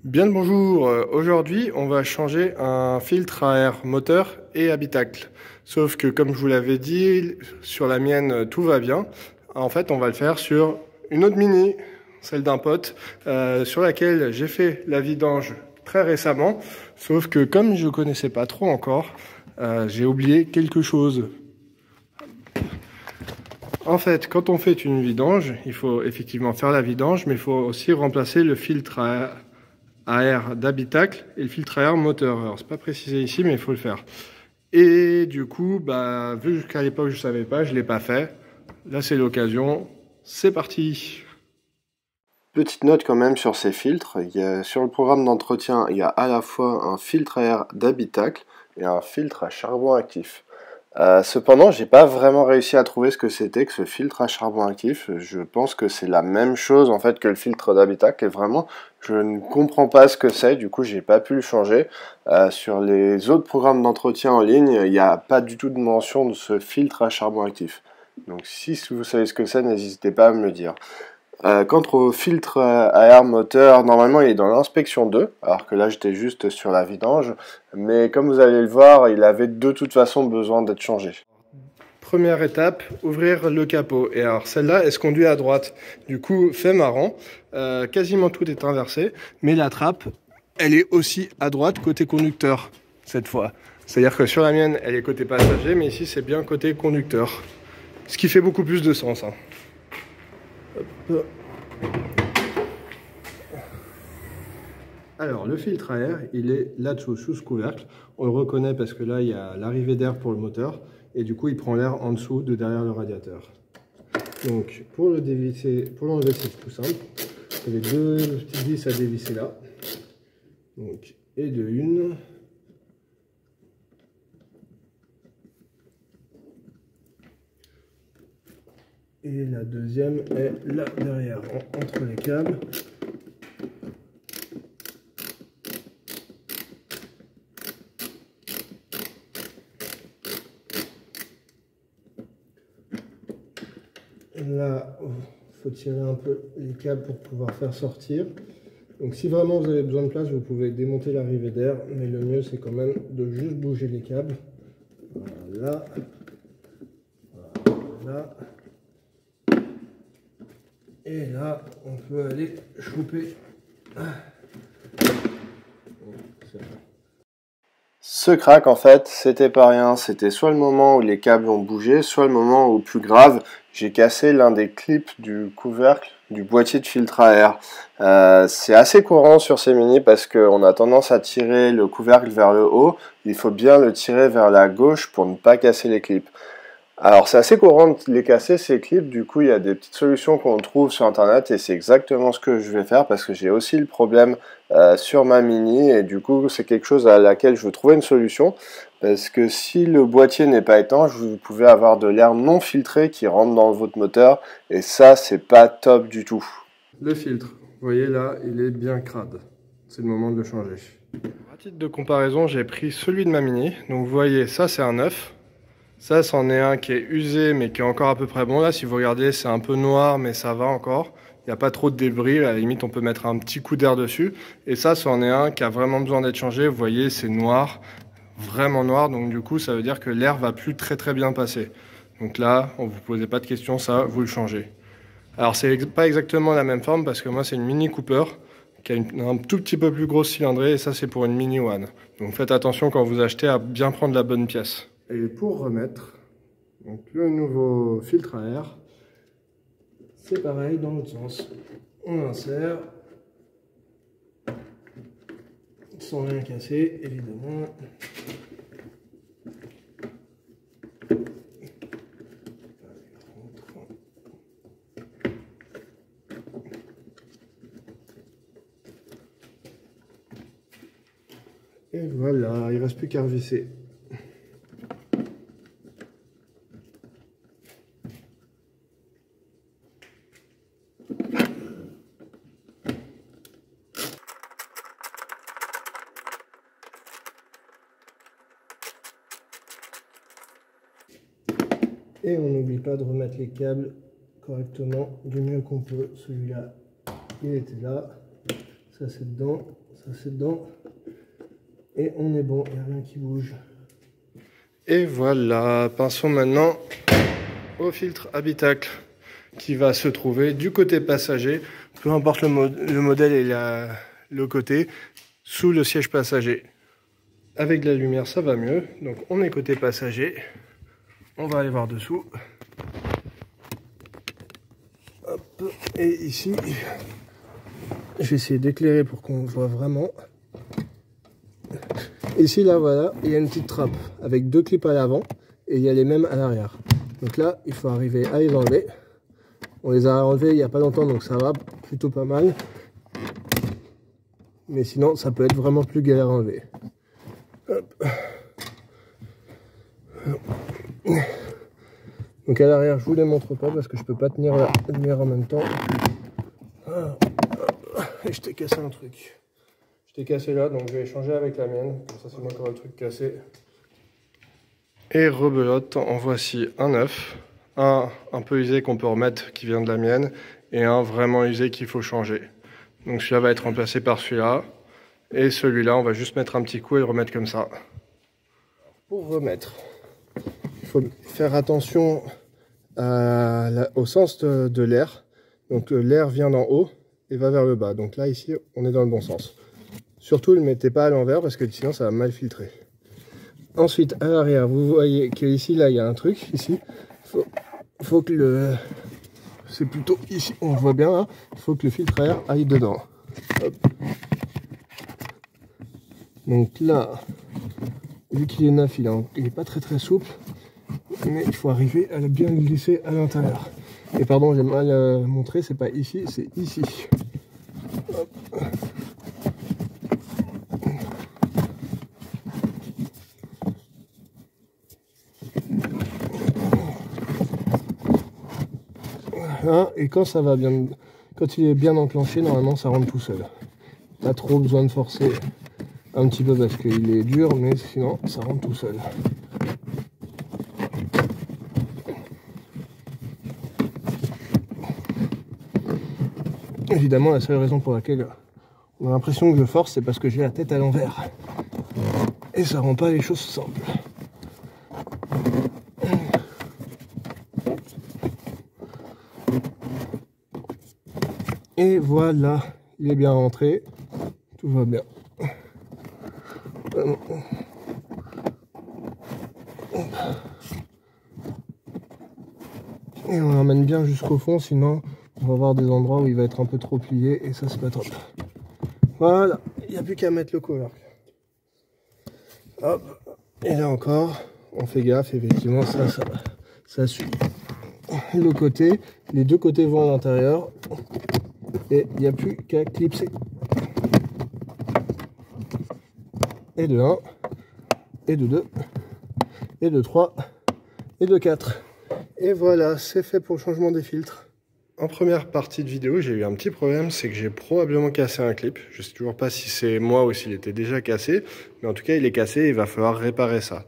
Bien le bonjour, aujourd'hui on va changer un filtre à air moteur et habitacle. Sauf que comme je vous l'avais dit, sur la mienne tout va bien. En fait on va le faire sur une autre Mini, celle d'un pote, sur laquelle j'ai fait la vidange très récemment. Sauf que comme je connaissais pas trop encore, j'ai oublié quelque chose. En fait, quand on fait une vidange, il faut effectivement faire la vidange, mais il faut aussi remplacer le filtre à air d'habitacle et le filtre à air moteur. Alors, c'est pas précisé ici, mais il faut le faire. Et du coup, vu qu'à l'époque je savais pas, je l'ai pas fait. Là, c'est l'occasion. C'est parti. Petite note quand même sur ces filtres, sur le programme d'entretien, il y a à la fois un filtre à air d'habitacle et un filtre à charbon actif. Cependant, j'ai pas vraiment réussi à trouver ce que c'était que ce filtre à charbon actif. Je pense que c'est la même chose en fait que le filtre d'habitacle et vraiment, je ne comprends pas ce que c'est. Du coup, j'ai pas pu le changer. Sur les autres programmes d'entretien en ligne, il n'y a pas du tout de mention de ce filtre à charbon actif. Donc, si vous savez ce que c'est, n'hésitez pas à me le dire. Quant au filtre à air moteur, normalement il est dans l'inspection 2, alors que là j'étais juste sur la vidange, mais comme vous allez le voir, il avait de toute façon besoin d'être changé. Première étape, ouvrir le capot. Et alors celle-là, elle se conduit à droite. Du coup, fait marrant, quasiment tout est inversé, mais la trappe, elle est aussi à droite côté conducteur, cette fois. C'est-à-dire que sur la mienne, elle est côté passager, mais ici c'est bien côté conducteur. Ce qui fait beaucoup plus de sens. Hein. Hop. Alors, le filtre à air, il est là-dessous, sous ce couvercle. On le reconnaît parce que là, il y a l'arrivée d'air pour le moteur. Et du coup, il prend l'air en dessous, de derrière le radiateur. Donc, pour le dévisser, pour l'enlever, c'est tout simple. Il y a deux petites vis à dévisser là. Donc, et de une. Et la deuxième est là derrière, entre les câbles. Là, il faut tirer un peu les câbles pour pouvoir faire sortir. Donc si vraiment vous avez besoin de place, vous pouvez démonter l'arrivée d'air, mais le mieux c'est quand même de juste bouger les câbles. Voilà. Voilà. Et là, on peut aller choper. Ce crack en fait, c'était pas rien, c'était soit le moment où les câbles ont bougé, soit le moment où, plus grave, j'ai cassé l'un des clips du couvercle du boîtier de filtre à air. C'est assez courant sur ces mini parce qu'on a tendance à tirer le couvercle vers le haut, il faut bien le tirer vers la gauche pour ne pas casser les clips. Alors c'est assez courant de les casser ces clips, du coup il y a des petites solutions qu'on trouve sur internet et c'est exactement ce que je vais faire parce que j'ai aussi le problème sur ma Mini et du coup c'est quelque chose à laquelle je veux trouver une solution parce que si le boîtier n'est pas étanche, vous pouvez avoir de l'air non filtré qui rentre dans votre moteur et ça c'est pas top du tout. Le filtre, vous voyez là, il est bien crade. C'est le moment de le changer. À titre de comparaison, j'ai pris celui de ma Mini. Donc vous voyez, ça c'est un neuf. Ça, c'en est un qui est usé, mais qui est encore à peu près bon. Là, si vous regardez, c'est un peu noir, mais ça va encore. Il n'y a pas trop de débris. À la limite, on peut mettre un petit coup d'air dessus. Et ça, c'en est un qui a vraiment besoin d'être changé. Vous voyez, c'est noir, vraiment noir. Donc du coup, ça veut dire que l'air va plus très bien passer. Donc là, on vous posez pas de questions, ça, vous le changez. Alors, c'est pas exactement la même forme parce que moi, c'est une Mini Cooper qui a un tout petit peu plus grosse cylindrée. Et ça, c'est pour une Mini One. Donc faites attention quand vous achetez à bien prendre la bonne pièce. Et pour remettre donc, le nouveau filtre à air, c'est pareil dans l'autre sens. On insère sans rien casser, évidemment. Et voilà, il ne reste plus qu'à revisser. Et on n'oublie pas de remettre les câbles correctement du mieux qu'on peut. Celui-là, il était là. ça c'est dedans, ça c'est dedans. Et on est bon, il n'y a rien qui bouge. Et voilà, passons maintenant au filtre habitacle qui va se trouver du côté passager, peu importe le modèle et le côté, sous le siège passager. Avec la lumière, ça va mieux. Donc on est côté passager. On va aller voir dessous. Hop. Et ici, je vais essayer d'éclairer pour qu'on voit vraiment. Ici, là, voilà, il y a une petite trappe avec 2 clips à l'avant et il y a les mêmes à l'arrière. Donc là, il faut arriver à les enlever. On les a enlevés il n'y a pas longtemps, donc ça va plutôt pas mal. Mais sinon, ça peut être vraiment plus galère à enlever. Hop. Donc à l'arrière, je vous les montre pas parce que je peux pas tenir la lumière en même temps. Et je t'ai cassé un truc. Je t'ai cassé là, donc je vais échanger avec la mienne. Comme ça, c'est moi qui aurai le truc cassé. Et rebelote, en voici un neuf. Un peu usé qu'on peut remettre qui vient de la mienne. Et un vraiment usé qu'il faut changer. Donc celui-là va être remplacé par celui-là. Et celui-là, on va juste mettre un petit coup et le remettre comme ça. Pour remettre, il faut faire attention au sens de l'air. Donc l'air vient d'en haut et va vers le bas. Donc là, ici, on est dans le bon sens. Surtout, ne le mettez pas à l'envers parce que sinon, ça va mal filtrer. Ensuite, à l'arrière, vous voyez qu'ici, là, il y a un truc. Ici, faut que le... C'est plutôt ici, on le voit bien là. Il faut que le filtre à air aille dedans. Hop. Donc là, vu qu'il est neuf, il n'est pas très souple. Mais il faut arriver à le bien glisser à l'intérieur. Et pardon, j'ai mal montré, c'est pas ici, c'est ici. Hop. Voilà, et quand ça va bien, quand il est bien enclenché, normalement ça rentre tout seul. Pas trop besoin de forcer un petit peu parce qu'il est dur, mais sinon ça rentre tout seul. Évidemment, la seule raison pour laquelle on a l'impression que je force, c'est parce que j'ai la tête à l'envers. Et ça rend pas les choses simples. Et voilà, il est bien rentré. Tout va bien. Et on l'emmène bien jusqu'au fond, sinon on va avoir des endroits où il va être un peu trop plié et ça c'est pas top. Voilà, il n'y a plus qu'à mettre le couvercle. Hop, et là encore, on fait gaffe, effectivement ça suit. Le côté, les deux côtés vont à l'intérieur et il n'y a plus qu'à clipser. Et de 1, et de 2, et de 3, et de 4. Et voilà, c'est fait pour le changement des filtres. En première partie de vidéo, j'ai eu un petit problème, c'est que j'ai probablement cassé un clip. Je sais toujours pas si c'est moi ou s'il était déjà cassé, mais en tout cas il est cassé et il va falloir réparer ça.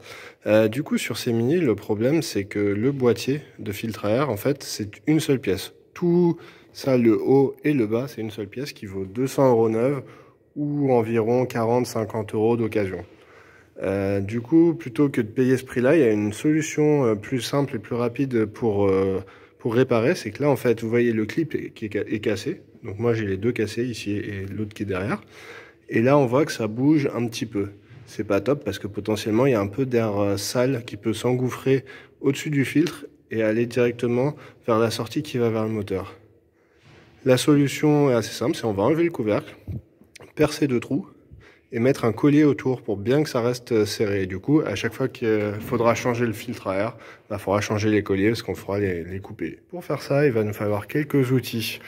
Du coup sur ces Mini, le problème c'est que le boîtier de filtre à air, en fait, c'est une seule pièce. Tout ça, le haut et le bas, c'est une seule pièce qui vaut 200 € neuve ou environ 40-50 € d'occasion. Du coup, plutôt que de payer ce prix-là, il y a une solution plus simple et plus rapide pour réparer. C'est que là, en fait, vous voyez le clip qui est cassé. Donc moi, j'ai les deux cassés ici et l'autre qui est derrière. Et là, on voit que ça bouge un petit peu. C'est pas top parce que potentiellement, il y a un peu d'air sale qui peut s'engouffrer au-dessus du filtre et aller directement vers la sortie qui va vers le moteur. La solution est assez simple, c'est on va enlever le couvercle, percer 2 trous et mettre un collier autour pour bien que ça reste serré. Et du coup, à chaque fois qu'il faudra changer le filtre à air, il faudra changer les colliers parce qu'on fera les couper. Pour faire ça, il va nous falloir quelques outils.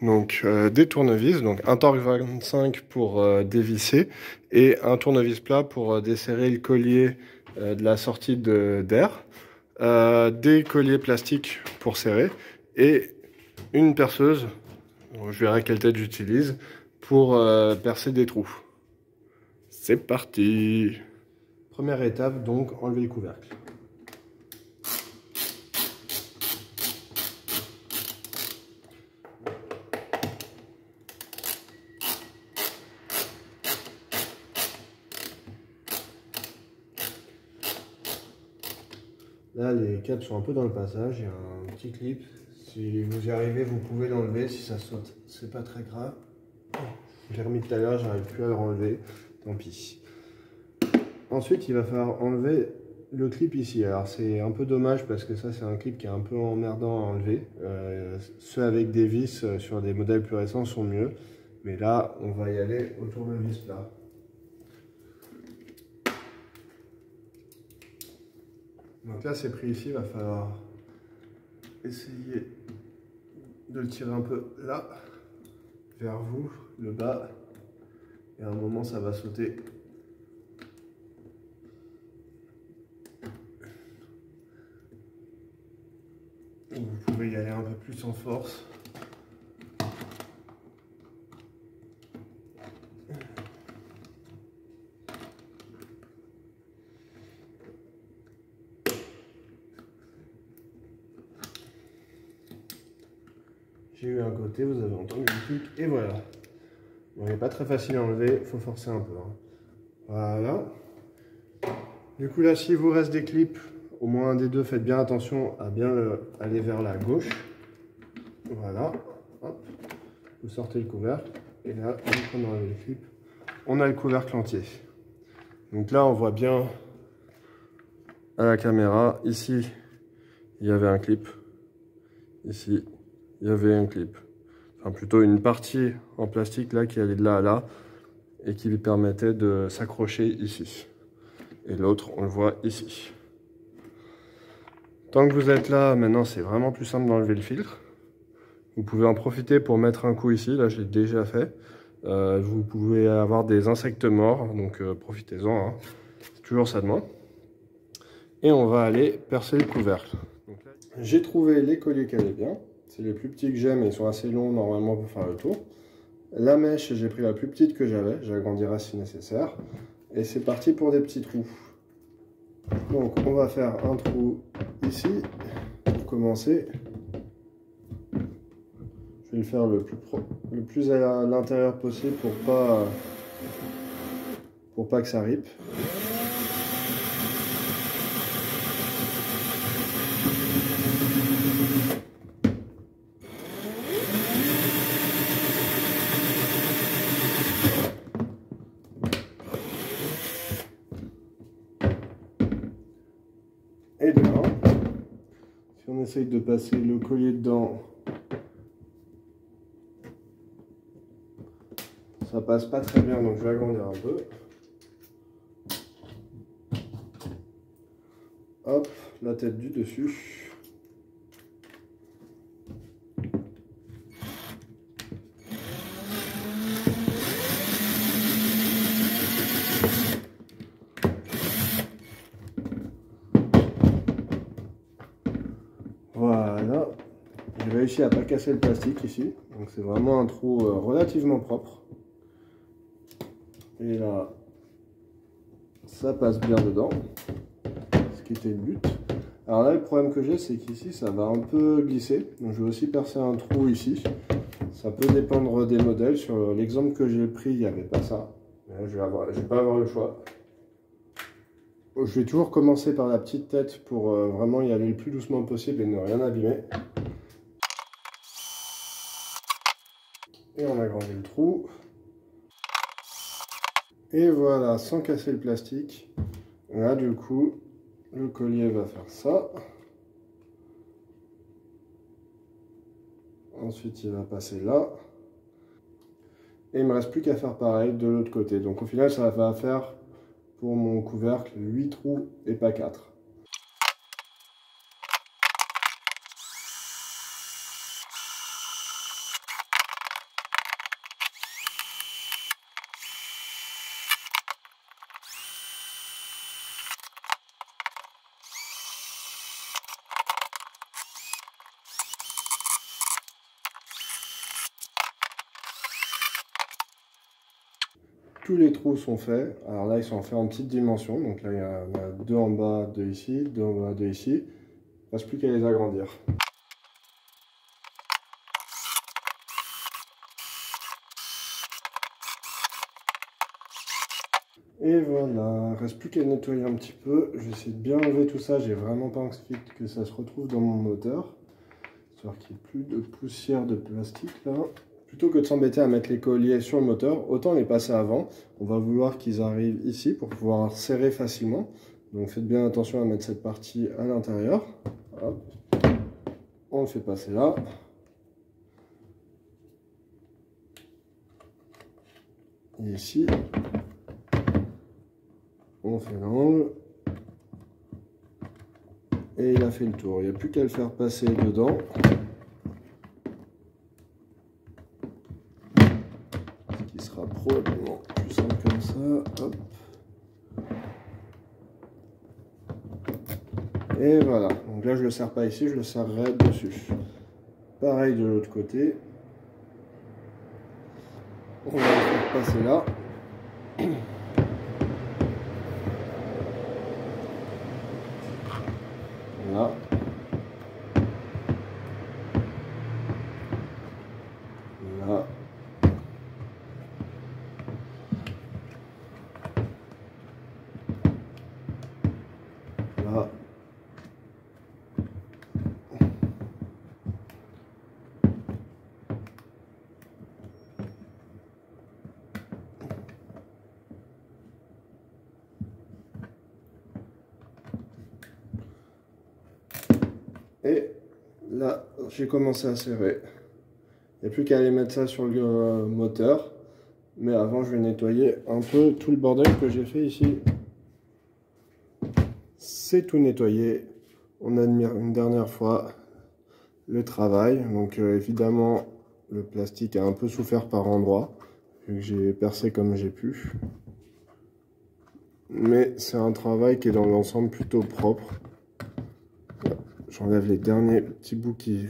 Donc des tournevis, donc un Torx 25 pour dévisser et un tournevis plat pour desserrer le collier de la sortie d'air, des colliers plastiques pour serrer et une perceuse, je verrai quelle tête j'utilise, pour percer des trous. C'est parti! Première étape, donc, enlever le couvercle. Là, les câbles sont un peu dans le passage. Il y a un petit clip. Si vous y arrivez, vous pouvez l'enlever. Si ça saute, c'est pas très grave. Je l'ai remis tout à l'heure, j'arrive plus à le renlever. Tant pis. Ensuite, il va falloir enlever le clip ici. Alors, c'est un peu dommage parce que ça, c'est un clip qui est un peu emmerdant à enlever. Ceux avec des vis sur des modèles plus récents sont mieux. Mais là, on va y aller au tournevis plat. Donc là, c'est pris ici, il va falloir essayer de le tirer un peu là, vers vous, le bas, et à un moment, ça va sauter. Donc vous pouvez y aller un peu plus en force. J'ai eu un côté, vous avez entendu le clic, et voilà. Bon, il n'est pas très facile à enlever, il faut forcer un peu. Hein. Voilà. Du coup là, s'il vous reste des clips, au moins un des deux, faites bien attention à bien aller vers la gauche. Voilà. Hop. Vous sortez le couvercle, et là, dès qu'on a enlevé les clips, on a le couvercle entier. Donc là, on voit bien à la caméra, ici, il y avait un clip. Ici, il y avait un clip. Enfin, plutôt une partie en plastique là qui allait de là à là et qui lui permettait de s'accrocher ici. Et l'autre, on le voit ici. Tant que vous êtes là, maintenant, c'est vraiment plus simple d'enlever le filtre. Vous pouvez en profiter pour mettre un coup ici. Là, je l'ai déjà fait. Vous pouvez avoir des insectes morts, donc profitez-en. Hein. C'est toujours ça de moins. Et on va aller percer le couvercle. J'ai trouvé les colliers qui allaient bien. C'est les plus petits que j'ai, mais ils sont assez longs normalement pour faire le tour. La mèche, j'ai pris la plus petite que j'avais. J'agrandirai si nécessaire. Et c'est parti pour des petits trous. Donc on va faire un trou ici pour commencer. Je vais le faire le plus à l'intérieur possible pour pas que ça ripe. Et demain, si on essaye de passer le collier dedans, ça passe pas très bien, donc je vais agrandir un peu. Hop, la tête du dessus. Voilà, j'ai réussi à pas casser le plastique ici, donc c'est vraiment un trou relativement propre. Et là, ça passe bien dedans, ce qui était le but. Alors là, le problème que j'ai, c'est qu'ici, ça va un peu glisser. Donc je vais aussi percer un trou ici. Ça peut dépendre des modèles. Sur l'exemple que j'ai pris, il n'y avait pas ça. Mais là, je vais pas avoir le choix. Je vais toujours commencer par la petite tête pour vraiment y aller le plus doucement possible et ne rien abîmer. Et on agrandit le trou. Et voilà, sans casser le plastique. Là, du coup, le collier va faire ça. Ensuite, il va passer là. Et il ne me reste plus qu'à faire pareil de l'autre côté. Donc au final, ça va faire pour mon couvercle 8 trous et pas 4. Tous les trous sont faits. Alors là, ils sont faits en petites dimensions. Donc là, il y en a 2 en bas, 2 ici, 2 en bas, 2 ici. Il ne reste plus qu'à les agrandir. Et voilà, il reste plus qu'à nettoyer un petit peu. Je vais essayer de bien enlever tout ça. J'ai vraiment pas envie que ça se retrouve dans mon moteur. Histoire qu'il n'y ait plus de poussière de plastique là. Plutôt que de s'embêter à mettre les colliers sur le moteur, autant les passer avant. On va vouloir qu'ils arrivent ici pour pouvoir serrer facilement. Donc faites bien attention à mettre cette partie à l'intérieur. On le fait passer là. Et ici, on fait l'angle. Et il a fait le tour. Il n'y a plus qu'à le faire passer dedans. Ce qui sera probablement plus simple comme ça. Hop. Et voilà. Donc là, je ne le serre pas ici, je le serrerai dessus. Pareil de l'autre côté. On va le faire passer là. Voilà. Là. Là. Et là, j'ai commencé à serrer. Il n'y a plus qu'à aller mettre ça sur le moteur. Mais avant, je vais nettoyer un peu tout le bordel que j'ai fait ici. C'est tout nettoyé. On admire une dernière fois le travail. Donc évidemment, le plastique a un peu souffert par endroits, vu que j'ai percé comme j'ai pu. Mais c'est un travail qui est dans l'ensemble plutôt propre. J'enlève les derniers petits bouts qui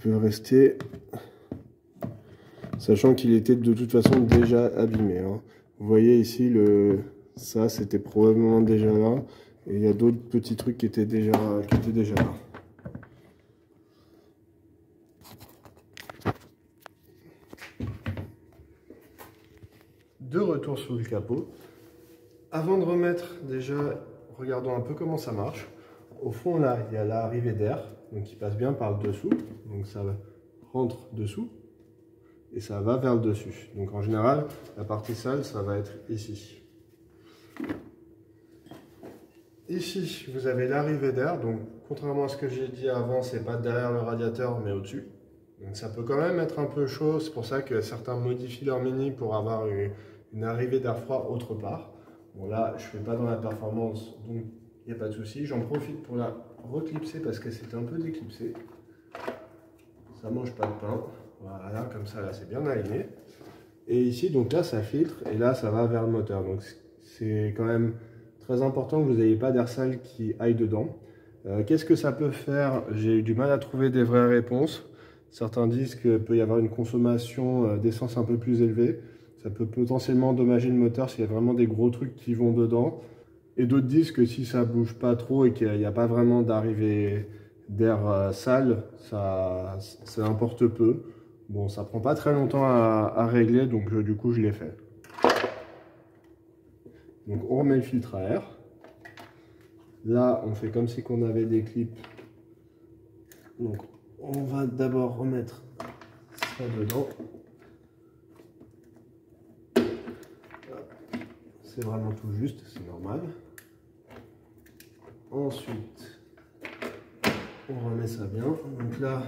peuvent rester. Sachant qu'il était de toute façon déjà abîmé. Hein. Vous voyez ici, ça c'était probablement déjà là. Et il y a d'autres petits trucs qui étaient déjà là. De retour sous le capot. Avant de remettre, déjà, regardons un peu comment ça marche. Au fond là, il y a l'arrivée d'air, donc qui passe bien par le dessous. Donc ça rentre dessous. Et ça va vers le dessus. Donc en général, la partie sale, ça va être ici. Ici, vous avez l'arrivée d'air. Donc contrairement à ce que j'ai dit avant, c'est pas derrière le radiateur, mais au-dessus. Donc ça peut quand même être un peu chaud. C'est pour ça que certains modifient leur Mini pour avoir une arrivée d'air froid autre part. Bon là, je ne fais pas dans la performance, donc il n'y a pas de souci. J'en profite pour la reclipser parce que c'est un peu déclipsé. Ça ne mange pas de pain. Voilà, comme ça, là, c'est bien aligné. Et ici, donc là, ça filtre et là, ça va vers le moteur. Donc, c'est quand même très important que vous n'ayez pas d'air sale qui aille dedans. Qu'est-ce que ça peut faire? J'ai eu du mal à trouver des vraies réponses. Certains disent qu'il peut y avoir une consommation d'essence un peu plus élevée. Ça peut potentiellement endommager le moteur s'il y a vraiment des gros trucs qui vont dedans. Et d'autres disent que si ça bouge pas trop et qu'il n'y a pas vraiment d'arrivée d'air sale, ça importe peu. Bon, ça prend pas très longtemps à régler, donc du coup, je l'ai fait. Donc, on remet le filtre à air. Là, on fait comme si on avait des clips. Donc, on va d'abord remettre ça dedans. C'est vraiment tout juste, c'est normal. Ensuite, on remet ça bien. Donc là,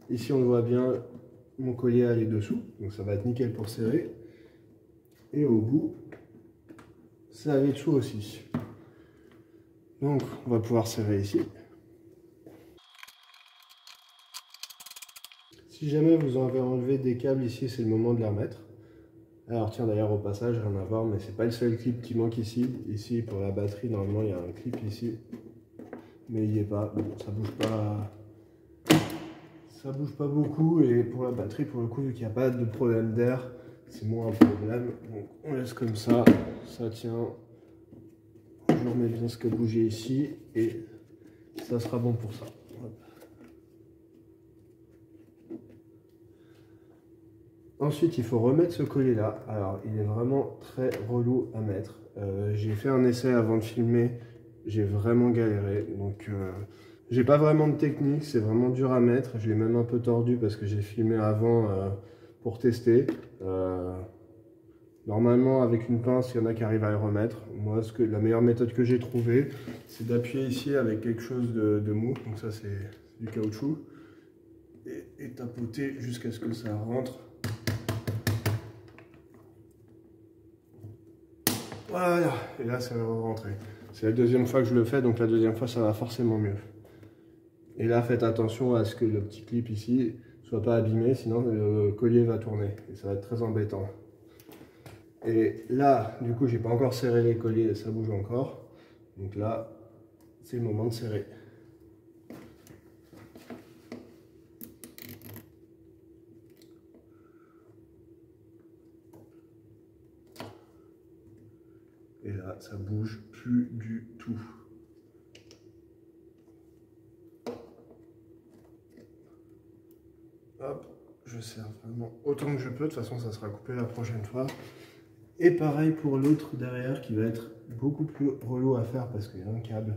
ici, on le voit bien. Mon collier est dessous, donc ça va être nickel pour serrer. Et au bout, ça va dessous aussi. Donc on va pouvoir serrer ici. Si jamais vous avez enlevé des câbles ici, c'est le moment de les remettre. Alors tiens, d'ailleurs au passage, rien à voir, mais c'est pas le seul clip qui manque ici. Ici pour la batterie, normalement il y a un clip ici. Mais il n'y est pas, bon, ça bouge pas. Ça bouge pas beaucoup et pour la batterie, pour le coup, vu qu'il n'y a pas de problème d'air, c'est moins un problème. Donc on laisse comme ça tient. Je remets bien ce qui a bougé ici et ça sera bon pour ça. Hop. Ensuite, il faut remettre ce collier là. Alors, il est vraiment très relou à mettre. J'ai fait un essai avant de filmer. J'ai vraiment galéré. Donc, j'ai pas vraiment de technique. C'est vraiment dur à mettre. Je l'ai même un peu tordu parce que j'ai filmé avant pour tester. Normalement, avec une pince, il y en a qui arrivent à le remettre. Moi, la meilleure méthode que j'ai trouvée, c'est d'appuyer ici avec quelque chose de mou. Donc ça, c'est du caoutchouc. Et tapoter jusqu'à ce que ça rentre. Voilà, et là ça va rentrer. C'est la deuxième fois que je le fais, donc la deuxième fois ça va forcément mieux. Et là faites attention à ce que le petit clip ici soit pas abîmé, sinon le collier va tourner et ça va être très embêtant. Et là, du coup, j'ai pas encore serré les colliers, ça bouge encore. Donc là, c'est le moment de serrer. Et là, ça bouge plus du tout. Hop, je serre vraiment autant que je peux. De toute façon, ça sera coupé la prochaine fois. Et pareil pour l'autre derrière qui va être beaucoup plus relou à faire parce qu'il y a un câble.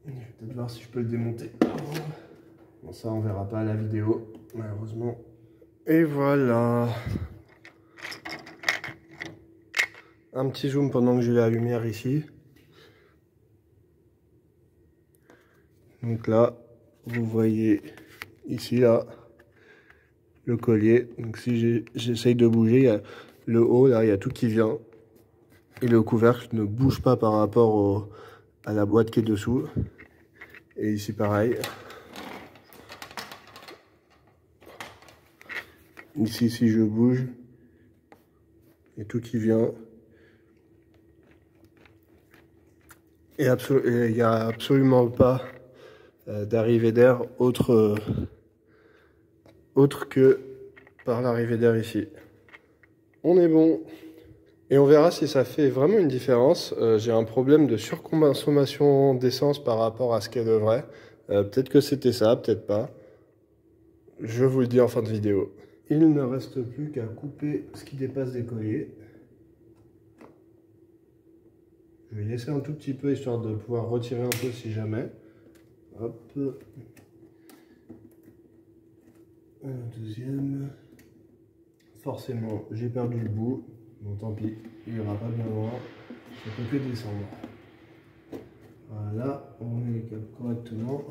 Je vais peut-être voir si je peux le démonter. Bon, ça, on verra pas à la vidéo, malheureusement. Et voilà. Un petit zoom pendant que j'ai la lumière ici. Donc là, vous voyez ici, là, le collier. Donc si j'essaye de bouger, il y a le haut, là, il y a tout qui vient. Et le couvercle ne bouge pas par rapport à la boîte qui est dessous. Et ici, pareil. Ici, si je bouge, il y a tout qui vient. Et il n'y a absolument pas d'arrivée d'air autre que par l'arrivée d'air ici. On est bon. Et on verra si ça fait vraiment une différence. J'ai un problème de surconsommation d'essence par rapport à ce qu'elle devrait. Peut-être que c'était ça, peut-être pas. Je vous le dis en fin de vidéo. Il ne reste plus qu'à couper ce qui dépasse des colliers. Je vais laisser un tout petit peu histoire de pouvoir retirer un peu si jamais. Hop. Un deuxième. Forcément, j'ai perdu le bout. Bon, tant pis, il n'y aura pas bien loin. Ça peut que descendre. Voilà, on met les câbles correctement.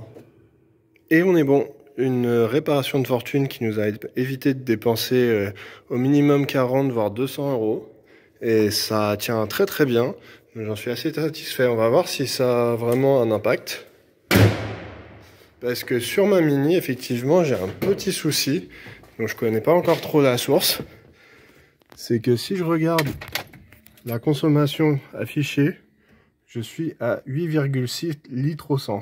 Et on est bon. Une réparation de fortune qui nous a évité de dépenser au minimum 40 voire 200 euros. Et ça tient très très bien. J'en suis assez satisfait. On va voir si ça a vraiment un impact. Parce que sur ma Mini, effectivement, j'ai un petit souci. Donc je connais pas encore trop la source. C'est que si je regarde la consommation affichée, je suis à 8,6 litres au 100.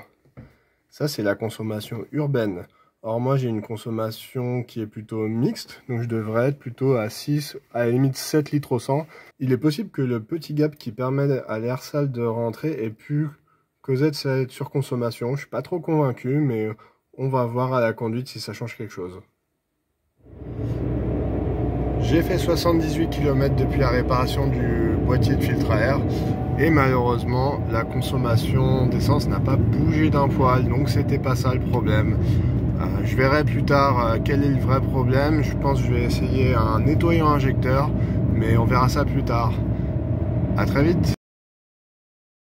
Ça, c'est la consommation urbaine. Or, moi, j'ai une consommation qui est plutôt mixte, donc je devrais être plutôt à 6, à la limite 7 litres au 100. Il est possible que le petit gap qui permet à l'air sale de rentrer ait pu causer de cette surconsommation. Je suis pas trop convaincu, mais on va voir à la conduite si ça change quelque chose. J'ai fait 78 km depuis la réparation du boîtier de filtre à air et malheureusement la consommation d'essence n'a pas bougé d'un poil, donc c'était pas ça le problème. Je verrai plus tard quel est le vrai problème. Je pense que je vais essayer un nettoyant injecteur, mais on verra ça plus tard. À très vite.